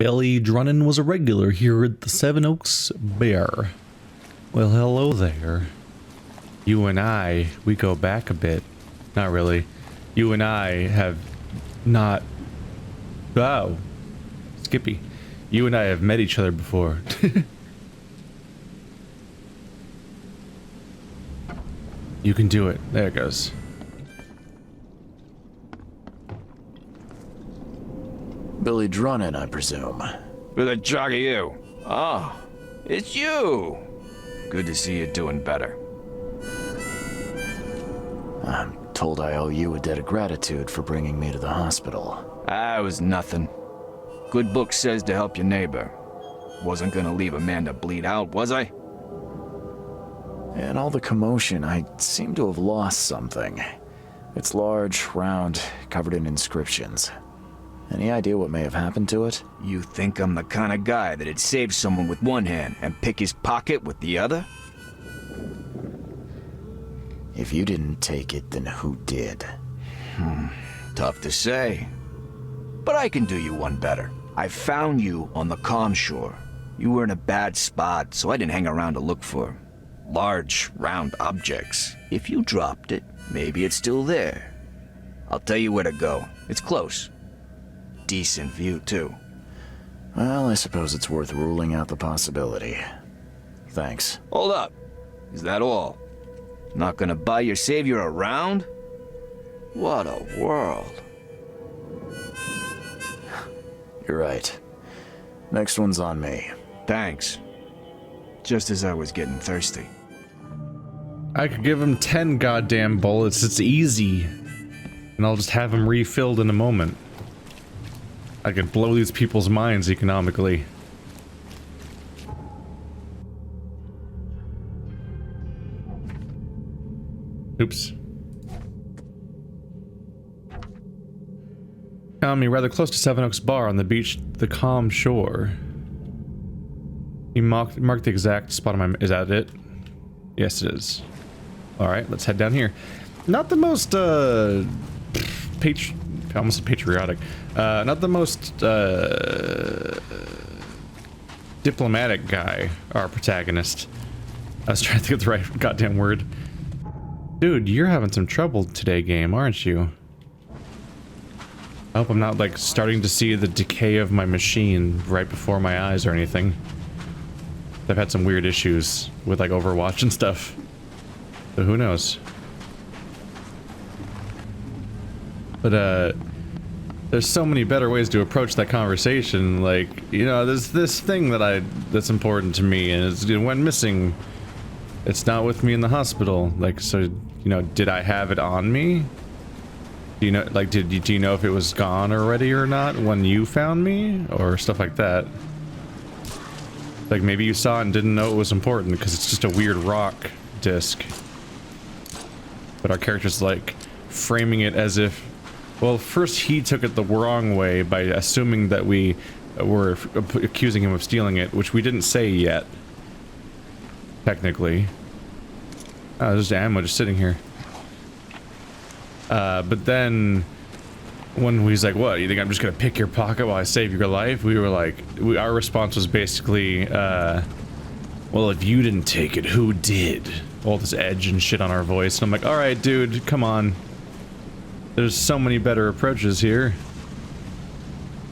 Billy Drunnen was a regular here at the Seven Oaks Bar. Well, hello there. You and I, we go back a bit. Not really. You and I have not... Oh. Skippy. You and I have met each other before. You can do it. There it goes. Billy Drunnen, I presume. Who the jog are you? Oh, it's you. Good to see you doing better. I'm told I owe you a debt of gratitude for bringing me to the hospital. Ah, it was nothing. Good book says to help your neighbor. Wasn't gonna leave a man to bleed out, was I? In all the commotion, I seem to have lost something. It's large, round, covered in inscriptions. Any idea what may have happened to it? You think I'm the kind of guy that'd save someone with one hand and pick his pocket with the other? If you didn't take it, then who did? Tough to say. But I can do you one better. I found you on the calm shore. You were in a bad spot, so I didn't hang around to look for large, round objects. If you dropped it, maybe it's still there. I'll tell you where to go. It's close. Decent view, too. Well, I suppose it's worth ruling out the possibility. Thanks. Hold up. Is that all? Not gonna buy your savior around? What a world. You're right. Next one's on me. Thanks. Just as I was getting thirsty. I could give him 10 goddamn bullets. It's easy. And I'll just have him refilled in a moment. I could blow these people's minds economically. Oops. Found me rather close to Seven Oaks Bar on the beach, the calm shore. You marked the exact spot on my... Is that it? Yes, it is. Alright, let's head down here. Not the most, almost patriotic. Not the most, diplomatic guy, our protagonist. I was trying to think of the right goddamn word. Dude, you're having some trouble today, game, aren't you? I hope I'm not, like, starting to see the decay of my machine right before my eyes or anything. I've had some weird issues with, like, Overwatch and stuff. So who knows? But, there's so many better ways to approach that conversation. Like, you know, there's this thing that's important to me, and it's, it went missing. It's not with me in the hospital. Like, so, you know, did I have it on me? Do you know, like, do you know if it was gone already or not when you found me? Or stuff like that. Like, maybe you saw it and didn't know it was important because it's just a weird rock disc. But our character's, like, framing it as if... Well, first he took it the wrong way by assuming that we were accusing him of stealing it, which we didn't say yet. Technically. Oh, there's ammo just sitting here. But then when he's like, what, you think I'm just gonna pick your pocket while I save your life? We were like, our response was basically, well, if you didn't take it, who did? All this edge and shit on our voice. And I'm like, alright, dude, come on. There's so many better approaches here.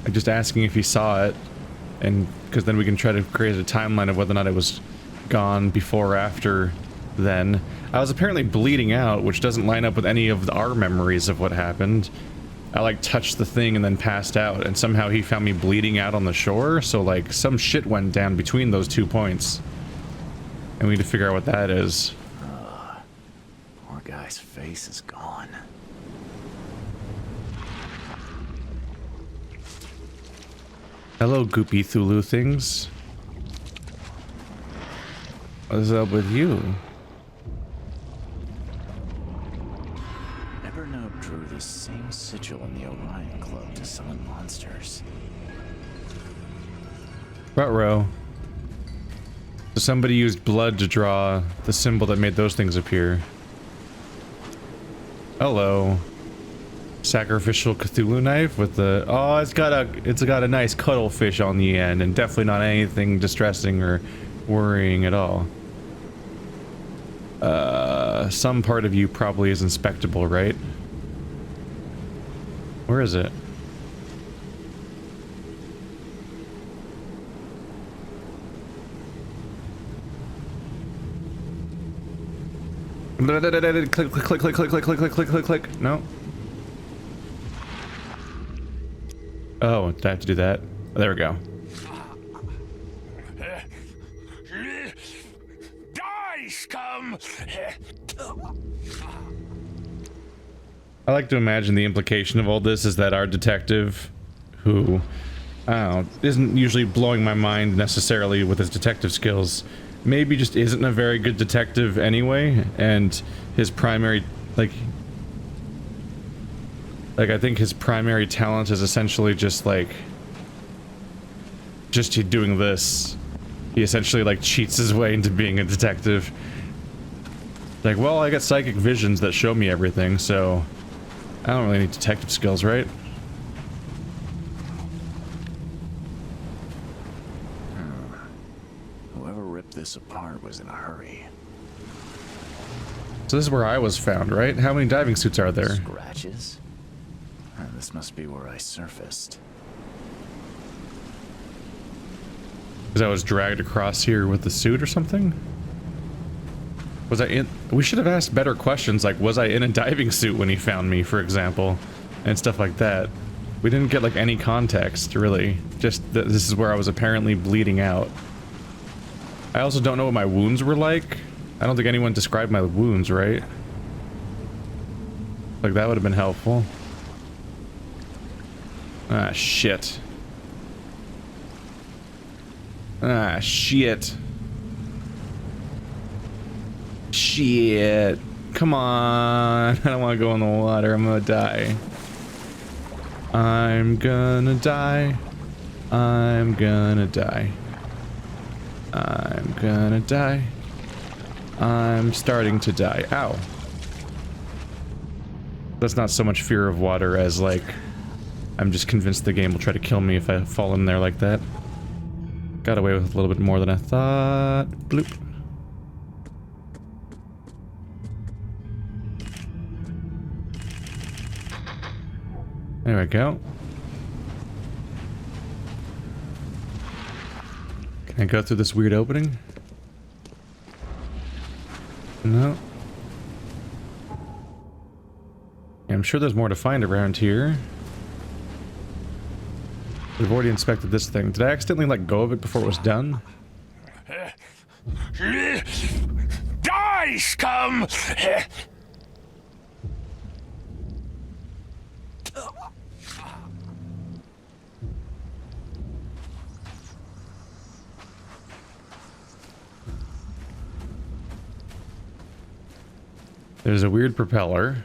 Like just asking if he saw it, and because then we can try to create a timeline of whether or not it was gone before or after then. I was apparently bleeding out, which doesn't line up with any of our memories of what happened. I like touched the thing and then passed out, and somehow he found me bleeding out on the shore, so like some shit went down between those 2 points. And we need to figure out what that is. Poor guy's face is gone. Hello, goopy Thulu things. What's up with you? Evernote drew the same sigil in the Orion Club to summon monsters. Ruh-roh. So somebody used blood to draw the symbol that made those things appear. Hello. Sacrificial Cthulhu knife with the it's got a nice cuttlefish on the end, and definitely not anything distressing or worrying at all. Some part of you probably is inspectable, right? Where is it? Click, click, click, click, click, click, click, click, click, click, click. No. Oh, did I have to do that? Oh, there we go. Die, scum! I like to imagine the implication of all this is that our detective, who, I don't know, isn't usually blowing my mind necessarily with his detective skills, maybe just isn't a very good detective anyway, and his primary, like I think his primary talent is essentially just doing this. He essentially like cheats his way into being a detective. Like, well, I got psychic visions that show me everything, so I don't really need detective skills, right? Whoever ripped this apart was in a hurry. So this is where I was found, right? How many diving suits are there? Scratches? This must be where I surfaced. Because I was dragged across here with the suit or something? Was I in... We should have asked better questions, like, was I in a diving suit when he found me, for example? And stuff like that. We didn't get, like, any context, really. Just that this is where I was apparently bleeding out. I also don't know what my wounds were like. I don't think anyone described my wounds, right? Like, that would have been helpful. Ah, shit. Ah, shit. Shit. Come on. I don't want to go in the water. I'm gonna die. I'm gonna die. I'm gonna die. I'm gonna die. I'm starting to die. Ow. That's not so much fear of water as, like, I'm just convinced the game will try to kill me if I fall in there like that. Got away with a little bit more than I thought. Bloop. There we go. Can I go through this weird opening? No. Yeah, I'm sure there's more to find around here. We've already inspected this thing. Did I accidentally let go of it before it was done? Die, scum! There's a weird propeller.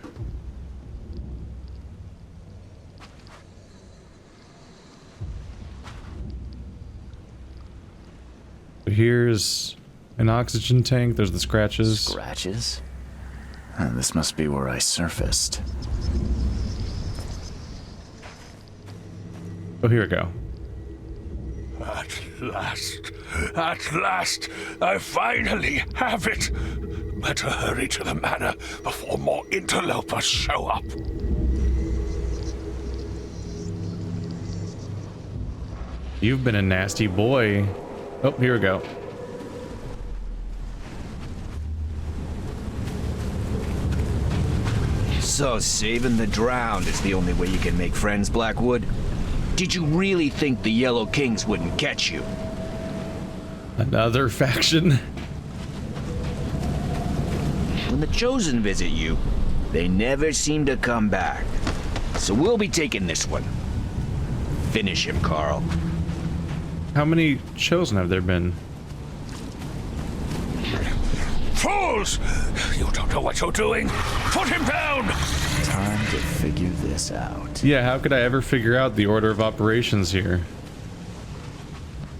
Here's an oxygen tank. There's the scratches. Scratches? This must be where I surfaced. Oh, here we go. At last, I finally have it. Better hurry to the manor before more interlopers show up. You've been a nasty boy. Oh, here we go. So saving the drowned is the only way you can make friends, Blackwood? Did you really think the Yellow Kings wouldn't catch you? Another faction? When the Chosen visit you, they never seem to come back. So we'll be taking this one. Finish him, Carl. How many Chosen have there been? Fools! You don't know what you're doing. Put him down! Time to figure this out. Yeah, how could I ever figure out the order of operations here?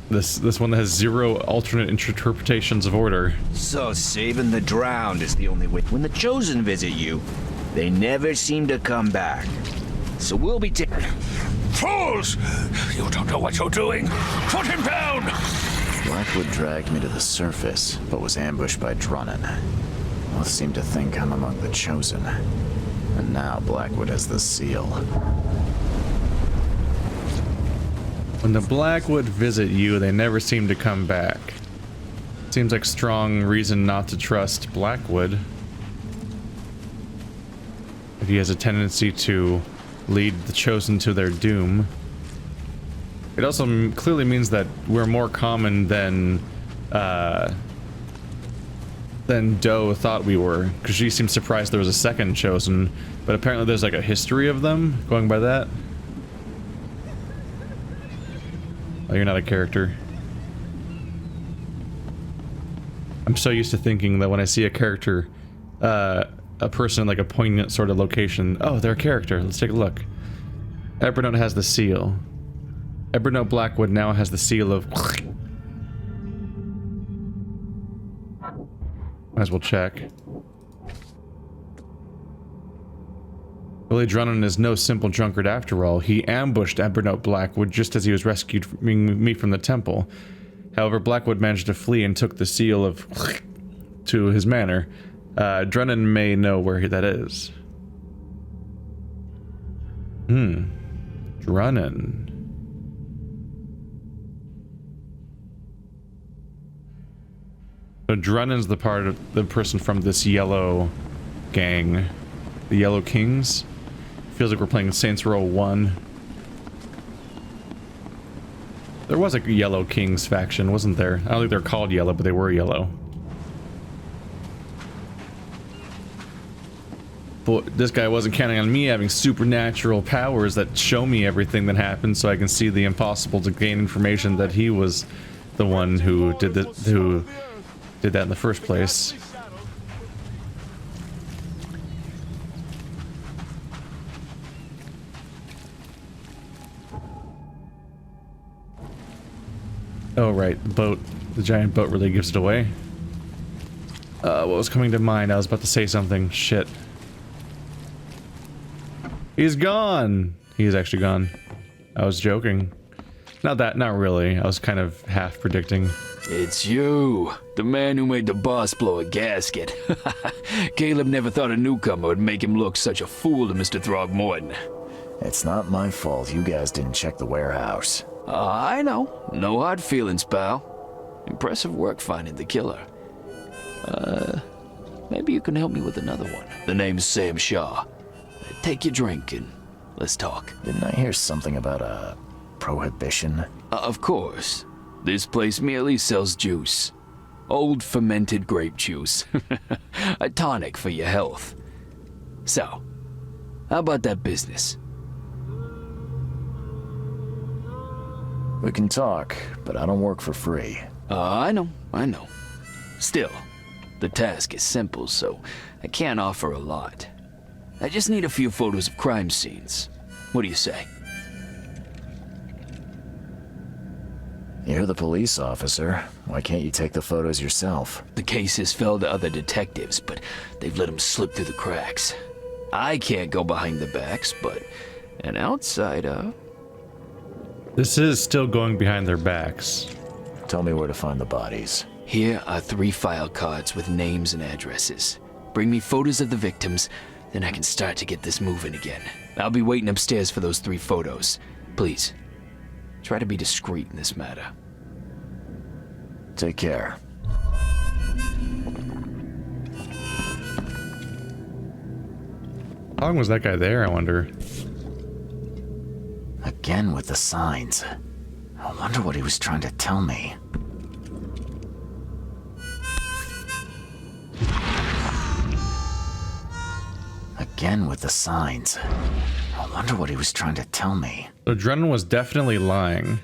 This one has zero alternate interpretations of order. So saving the drowned is the only way. When the Chosen visit you, they never seem to come back. so we'll be Fools! You don't know what you're doing. Put him down! Blackwood dragged me to the surface, but was ambushed by Drunnen. Both seem to think I'm among the chosen. And now Blackwood has the seal. When the Blackwood visit you, they never seem to come back. Seems like strong reason not to trust Blackwood. If he has a tendency to lead the chosen to their doom. It also clearly means that we're more common than Doe thought we were, because she seemed surprised there was a second chosen, but apparently there's like a history of them, going by that. Oh, you're not a character. I'm so used to thinking that when I see a character, a person in like a poignant sort of location, oh, they're a character, let's take a look. Ebernote has the seal. Ebernote Blackwood now has the seal of... Might as well check. Billy Drunnen is no simple drunkard after all. He ambushed Ebernote Blackwood just as he was rescuing me from the temple. However, Blackwood managed to flee and took the seal of to his manor. Drunnen may know where that is. Drunnen. So Drunnen's the person from this yellow gang. The Yellow Kings. Feels like we're playing Saints Row 1. There was a Yellow Kings faction, wasn't there? I don't think they're called yellow, but they were yellow. But this guy wasn't counting on me having supernatural powers that show me everything that happened so I can see the impossible to gain information that he was the one who did that in the first place. Oh right, the boat. The giant boat really gives it away. What was coming to mind? I was about to say something. Shit. He's gone! He is actually gone. I was joking. Not really. I was kind of half predicting. It's you, the man who made the boss blow a gasket. Caleb never thought a newcomer would make him look such a fool to Mr. Throgmorton. It's not my fault you guys didn't check the warehouse. I know. No hard feelings, pal. Impressive work finding the killer. Maybe you can help me with another one. The name's Sam Shaw. Take your drink and let's talk. Didn't I hear something about a prohibition? Of course. This place merely sells juice. Old fermented grape juice. A tonic for your health. So, how about that business? We can talk, but I don't work for free. I know. Still, the task is simple, so I can't offer a lot. I just need a few photos of crime scenes. What do you say? You're the police officer. Why can't you take the photos yourself? The case has fell to other detectives, but they've let them slip through the cracks. I can't go behind the backs, but an outsider... This is still going behind their backs. Tell me where to find the bodies. Here are 3 file cards with names and addresses. Bring me photos of the victims, then I can start to get this moving again. I'll be waiting upstairs for those 3 photos. Please, try to be discreet in this matter. Take care. How long was that guy there, I wonder? Again with the signs. I wonder what he was trying to tell me. Again with the signs. I wonder what he was trying to tell me. So Drunnen was definitely lying.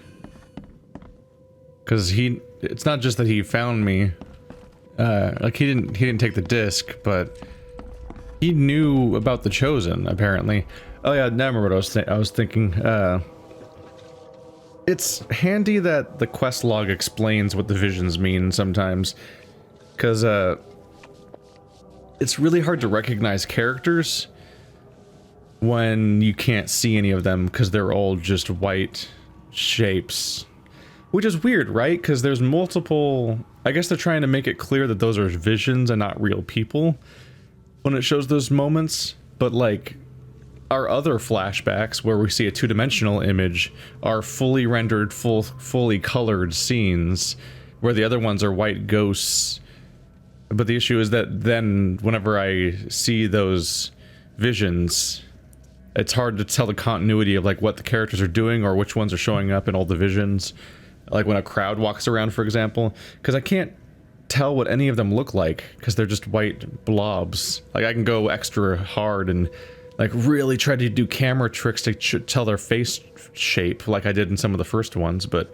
Because it's not just that he found me. Like he didn't take the disc, but he knew about the Chosen, apparently. Oh yeah, now I remember what I was thinking. It's handy that the quest log explains what the visions mean sometimes. Because, it's really hard to recognize characters when you can't see any of them because they're all just white shapes. Which is weird, right? Because there's multiple... I guess they're trying to make it clear that those are visions and not real people when it shows those moments. But, like, our other flashbacks where we see a two-dimensional image are fully rendered, fully colored scenes, where the other ones are white ghosts. But the issue is that then, whenever I see those visions, it's hard to tell the continuity of, like, what the characters are doing or which ones are showing up in all the visions. Like when a crowd walks around, for example, because I can't tell what any of them look like because they're just white blobs. Like I can go extra hard and like really try to do camera tricks to tell their face shape like I did in some of the first ones, but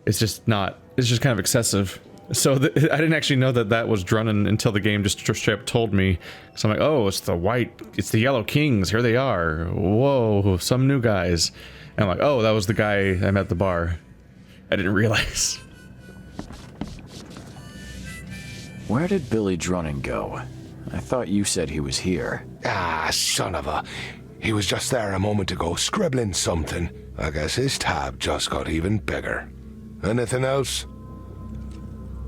it's just not, it's just kind of excessive. So I didn't actually know that that was Drunnen until the game just straight up told me. So I'm like, oh, it's the Yellow Kings, here they are. Whoa, some new guys. And I'm like, oh, that was the guy I met at the bar. I didn't realize. Where did Billy Drunnen go? I thought you said he was here. Ah, son of a... He was just there a moment ago, scribbling something. I guess his tab just got even bigger. Anything else?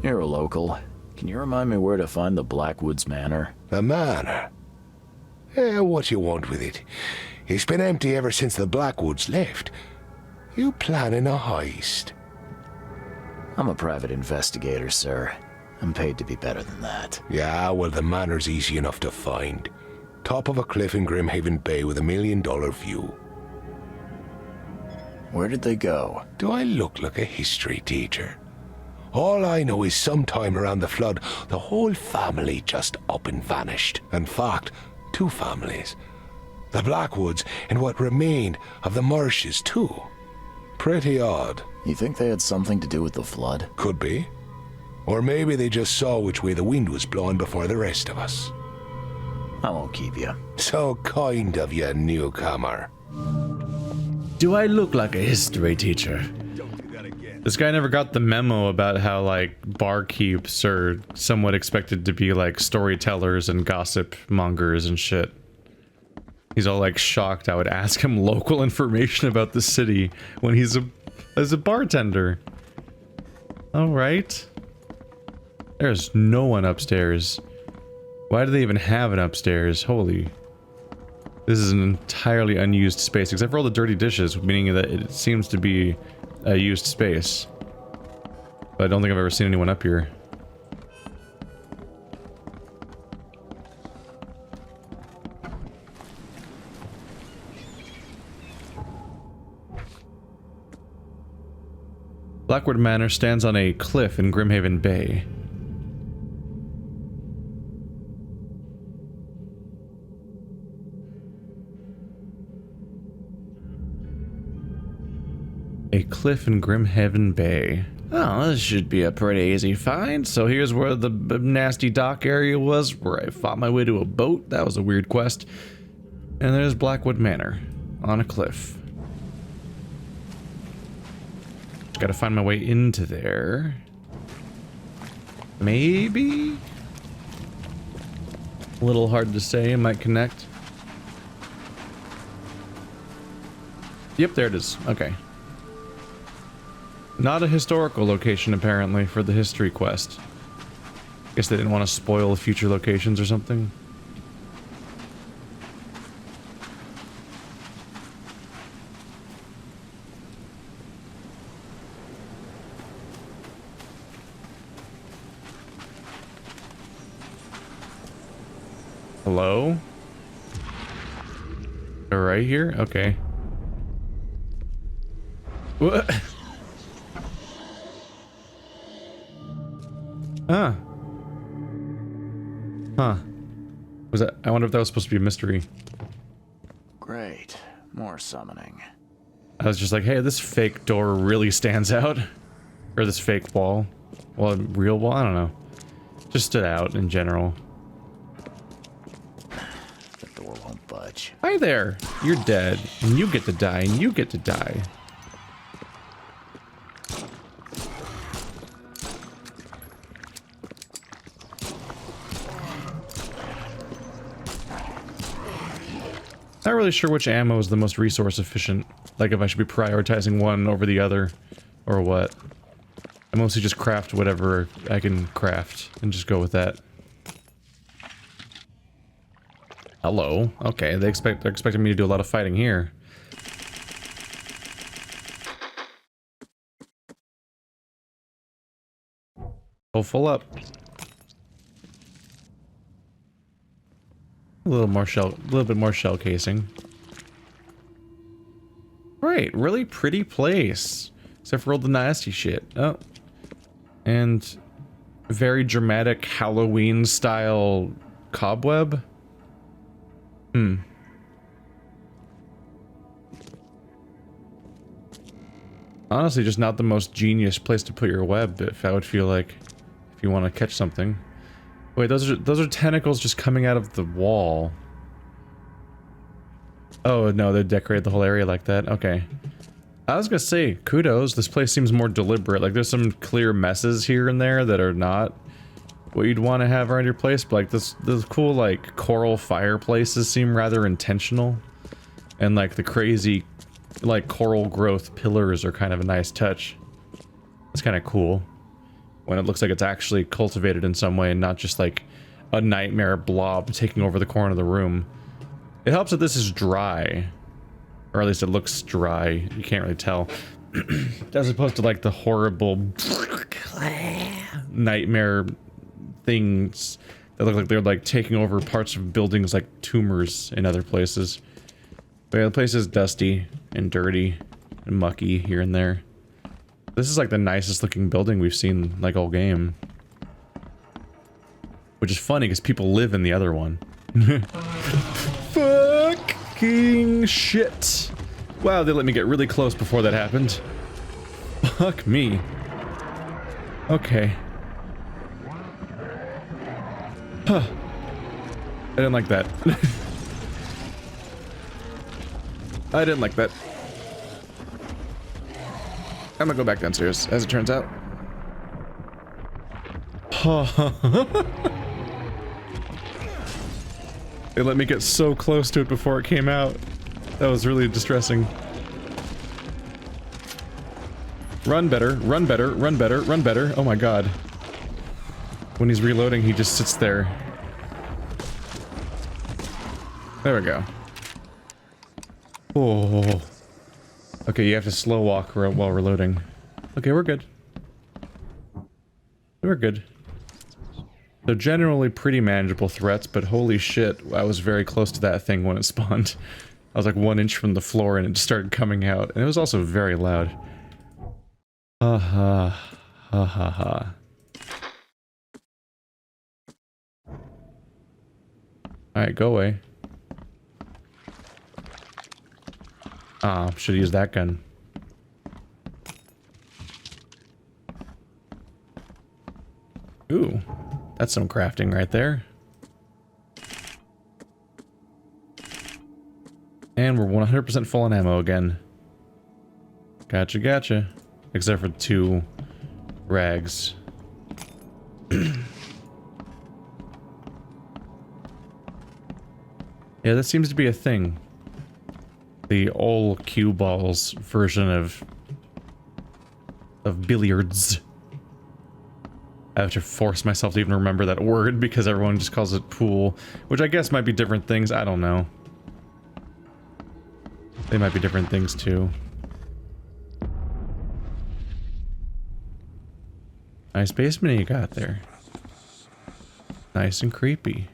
You're a local. Can you remind me where to find the Blackwoods Manor? The manor? What you want with it? It's been empty ever since the Blackwoods left. You planning a heist? I'm a private investigator, sir. I'm paid to be better than that. Yeah, well, the manor's easy enough to find. Top of a cliff in Grimhaven Bay with $1 million view. Where did they go? Do I look like a history teacher? All I know is sometime around the flood, the whole family just up and vanished. In fact, 2 families. The Blackwoods and what remained of the Marshes, too. Pretty odd. You think they had something to do with the flood? Could be. Or maybe they just saw which way the wind was blowing before the rest of us. I won't keep you. So kind of you, newcomer. Do I look like a history teacher? This guy never got the memo about how, like, barkeeps are somewhat expected to be, like, storytellers and gossip mongers and shit. He's all, like, shocked I would ask him local information about the city when he's a bartender. Alright. There's no one upstairs. Why do they even have an upstairs? Holy. This is an entirely unused space, except for all the dirty dishes, meaning that it seems to be a used space. But I don't think I've ever seen anyone up here. Blackwood Manor stands on a cliff in Grimhaven Bay. A cliff in Grimhaven Bay. Oh, this should be a pretty easy find. So here's where the nasty dock area was, where I fought my way to a boat. That was a weird quest. And there's Blackwood Manor on a cliff. Just gotta find my way into there. Maybe? A little hard to say, it might connect. Yep, there it is. Okay. Not a historical location, apparently, for the history quest. Guess they didn't want to spoil future locations or something. Hello? They're right here? Okay. What? Huh. Huh. Was that? I wonder if that was supposed to be a mystery. Great. More summoning. I was just like, hey, this fake door really stands out. Or this fake wall. Well, real wall? I don't know. Just stood out in general. The door won't budge. Hi there. You're dead. And you get to die. And you get to die. Not really sure which ammo is the most resource efficient. Like if I should be prioritizing one over the other, or what. I mostly just craft whatever I can craft and just go with that. Hello. Okay, they're expecting me to do a lot of fighting here. Oh, full up. A little bit more shell casing. Great, really pretty place. Except for all the nasty shit. Oh. And very dramatic Halloween style cobweb. Honestly, just not the most genius place to put your web, if I would feel like, if you want to catch something. Wait, those are tentacles just coming out of the wall. Oh no, they decorated the whole area like that. Okay. I was gonna say, kudos. This place seems more deliberate. Like, there's some clear messes here and there that are not what you'd want to have around your place, but like those cool like coral fireplaces seem rather intentional, and like the crazy like coral growth pillars are kind of a nice touch. It's kind of cool when it looks like it's actually cultivated in some way and not just like a nightmare blob taking over the corner of the room. It helps that this is dry, or at least it looks dry. You can't really tell, as opposed to like the horrible nightmare things that look like they're like taking over parts of buildings like tumors in other places. But yeah, the place is dusty and dirty and mucky here and there. This is like the nicest looking building we've seen like all game. Which is funny because people live in the other one. Fucking shit. Wow, they let me get really close before that happened. Fuck me. Okay. Huh. I didn't like that. I didn't like that. I'm gonna go back downstairs, as it turns out. They let me get so close to it before it came out. That was really distressing. Run better, run better, run better, run better. Oh my god. When he's reloading, he just sits there. There we go. Oh. Okay, you have to slow walk while reloading. Okay, we're good. We're good. They're generally pretty manageable threats, but holy shit, I was very close to that thing when it spawned. I was like 1 inch from the floor and it just started coming out. And it was also very loud. Ha ha. Ha ha ha. Alright, go away. Ah, should use that gun. Ooh, that's some crafting right there. And we're 100% full on ammo again. Gotcha, gotcha. Except for 2 rags. Yeah, that seems to be a thing. The all cue balls version of billiards. I have to force myself to even remember that word because everyone just calls it pool, which I guess might be different things. I don't know. They might be different things too. Nice basement you got there. Nice and creepy.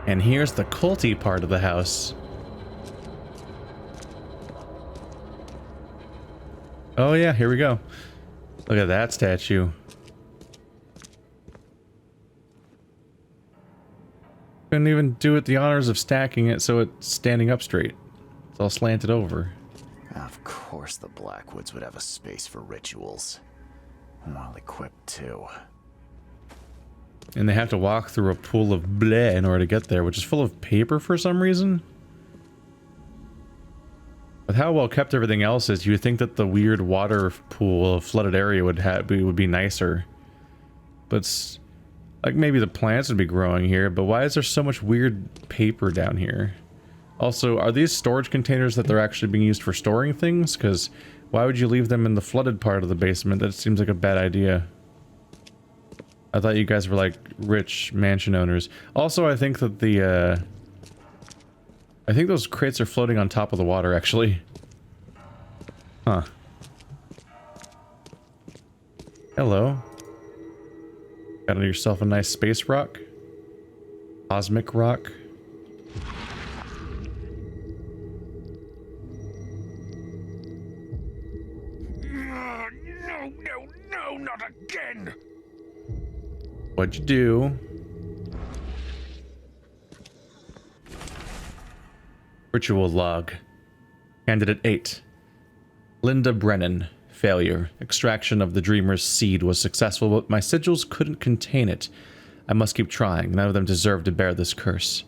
And here's the culty part of the house. Oh yeah, here we go. Look at that statue. Couldn't even do it the honors of stacking it so it's standing up straight. It's all slanted over. Of course the Blackwoods would have a space for rituals. Well equipped too. And they have to walk through a pool of bleh in order to get there, which is full of paper for some reason. With how well kept everything else is, you would think that the weird water pool, flooded area would be nicer. But like maybe the plants would be growing here, but why is there so much weird paper down here? Also, are these storage containers that they're actually being used for storing things? Because why would you leave them in the flooded part of the basement? That seems like a bad idea. I thought you guys were like rich mansion owners. Also, I think that the I think those crates are floating on top of the water, actually. Huh. Hello. Got yourself a nice space rock. Cosmic rock. No, not again! What'd you do? Ritual log. Candidate 8. Linda Brennan. Failure. Extraction of the dreamer's seed was successful, but my sigils couldn't contain it. I must keep trying. None of them deserve to bear this curse.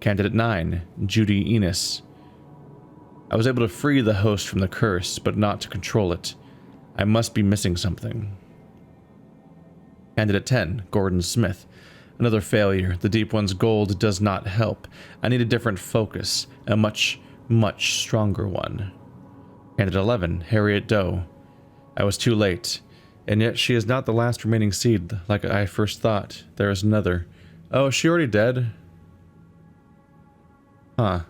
Candidate 9. Judy Enos. I was able to free the host from the curse, but not to control it. I must be missing something. Candidate 10. Gordon Smith. Another failure. The Deep One's gold does not help. I need a different focus. A much, much stronger one. Candidate 11. Harriet Doe. I was too late. And yet she is not the last remaining seed, like I first thought. There is another. Oh, is she already dead? Huh.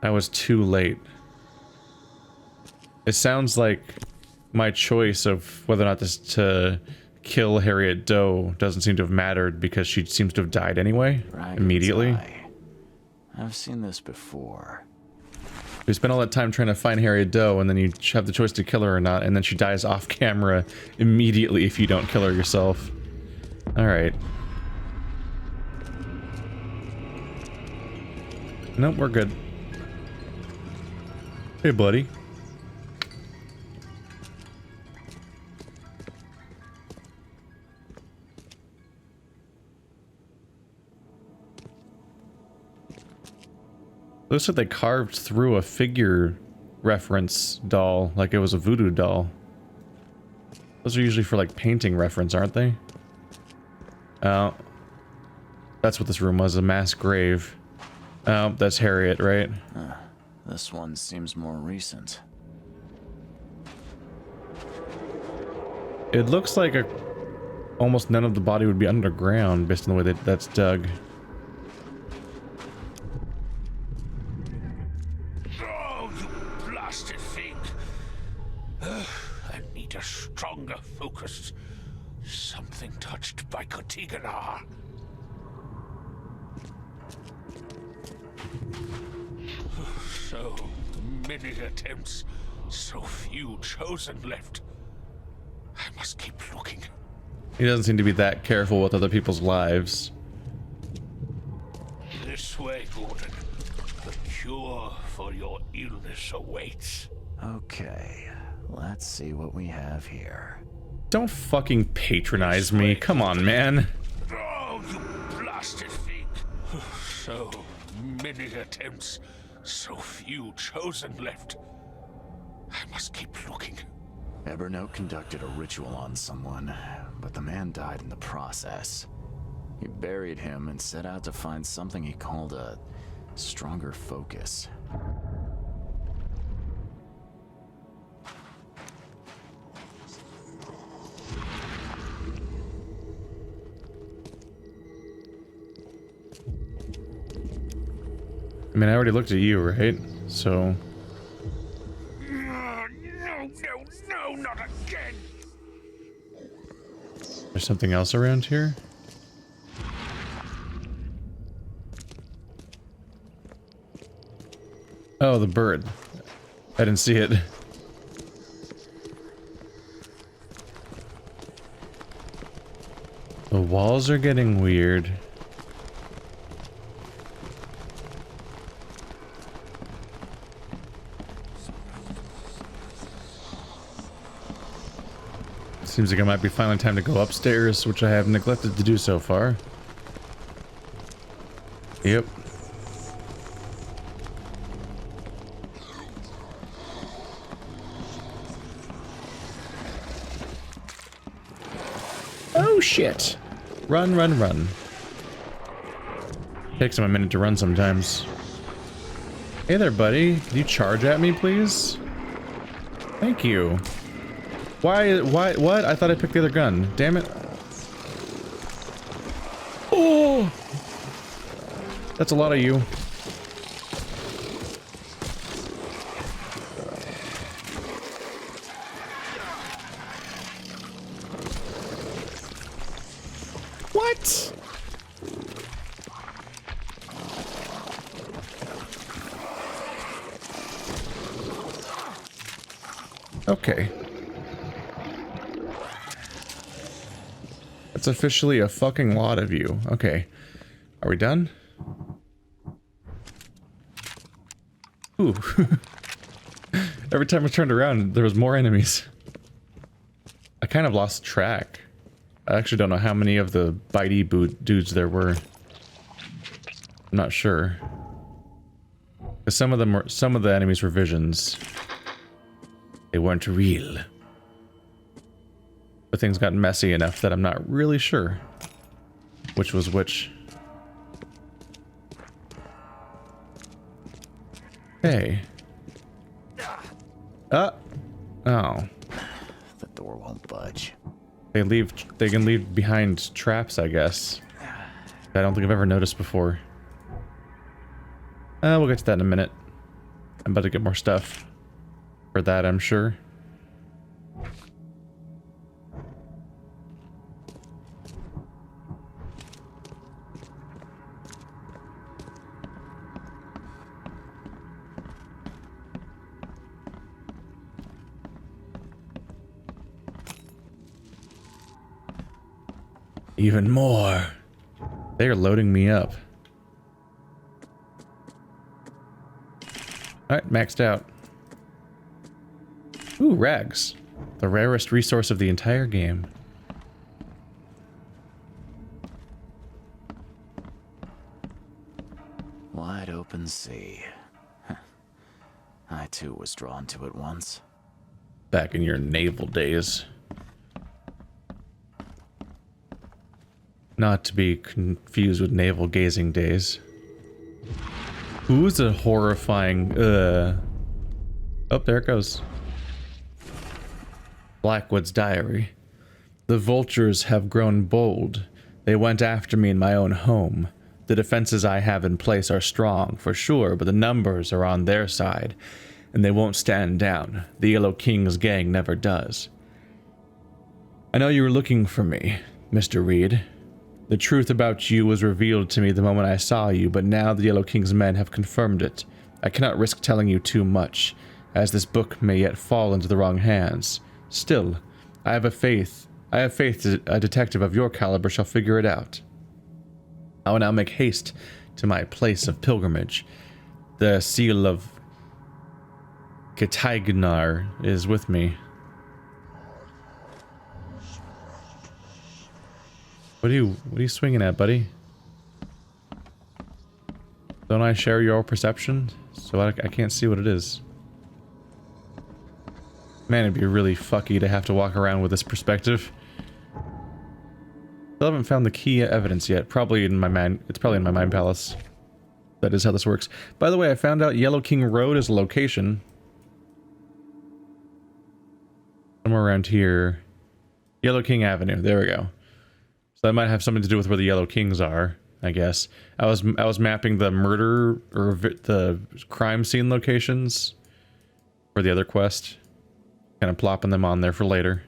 I was too late. It sounds like my choice of whether or not to kill Harriet Doe doesn't seem to have mattered because she seems to have died anyway, immediately. Eye. I've seen this before. We spent all that time trying to find Harriet Doe, and then you have the choice to kill her or not, and then she dies off camera immediately if you don't kill her yourself. Alright. Nope, we're good. Hey, buddy. Looks like they carved through a figure reference doll, like it was a voodoo doll. Those are usually for like painting reference, aren't they? Oh. That's what this room was, a mass grave. Oh, that's Harriet, right? This one seems more recent. It looks like almost none of the body would be underground based on the way that's dug. Oh, you blasted thing! I need a stronger focus. Something touched by Kotigana. So many attempts, so few chosen left. I must keep looking. He doesn't seem to be that careful with other people's lives. This way, Gordon. The cure for your illness awaits. Okay, let's see what we have here. Don't fucking patronize me. Come on, man. Oh, you blasted thing! So many attempts, so few chosen left. I must keep looking. Evernote conducted a ritual on someone, but the man died in the process. He buried him and set out to find something he called a stronger focus. I mean, I already looked at you, right? So... No, not again! There's something else around here? Oh, the bird. I didn't see it. The walls are getting weird. Seems like it might be finally time to go upstairs, which I have neglected to do so far. Yep. Oh shit! Run, run, run. Takes him a minute to run sometimes. Hey there, buddy. Can you charge at me, please? Thank you. Why, what? I thought I picked the other gun. Damn it. Oh! That's a lot of you. What? Okay. That's officially a fucking lot of you. Okay. Are we done? Ooh. Every time I turned around, there was more enemies. I kind of lost track. I actually don't know how many of the bitey boot dudes there were. I'm not sure. 'Cause some of the enemies were visions. They weren't real. But things got messy enough that I'm not really sure which was which. Hey. Oh. The door won't budge. They can leave behind traps, I guess. I don't think I've ever noticed before. We'll get to that in a minute. I'm about to get more stuff for that, I'm sure. Even more. They are loading me up. Alright, maxed out. Ooh, rags. The rarest resource of the entire game. Wide open sea. I too was drawn to it once. Back in your naval days. Not to be confused with navel gazing days. Who's a horrifying, Oh, there it goes. Blackwood's diary. The vultures have grown bold. They went after me in my own home. The defenses I have in place are strong, for sure, but the numbers are on their side, and they won't stand down. The Yellow King's gang never does. I know you were looking for me, Mr. Reed. The truth about you was revealed to me the moment I saw you, but now the Yellow King's men have confirmed it. I cannot risk telling you too much, as this book may yet fall into the wrong hands. Still, I have faith that a detective of your caliber shall figure it out. I will now make haste to my place of pilgrimage. The seal of Kitagnar is with me. What are you swinging at, buddy? Don't I share your perception? So I can't see what it is. Man, it'd be really fucky to have to walk around with this perspective. Still haven't found the key evidence yet. Probably in my it's probably in my mind palace. That is how this works. By the way, I found out Yellow King Road is a location. Somewhere around here. Yellow King Avenue. There we go. So that might have something to do with where the Yellow Kings are, I guess. I was mapping the murder or the crime scene locations for the other quest. Kind of plopping them on there for later.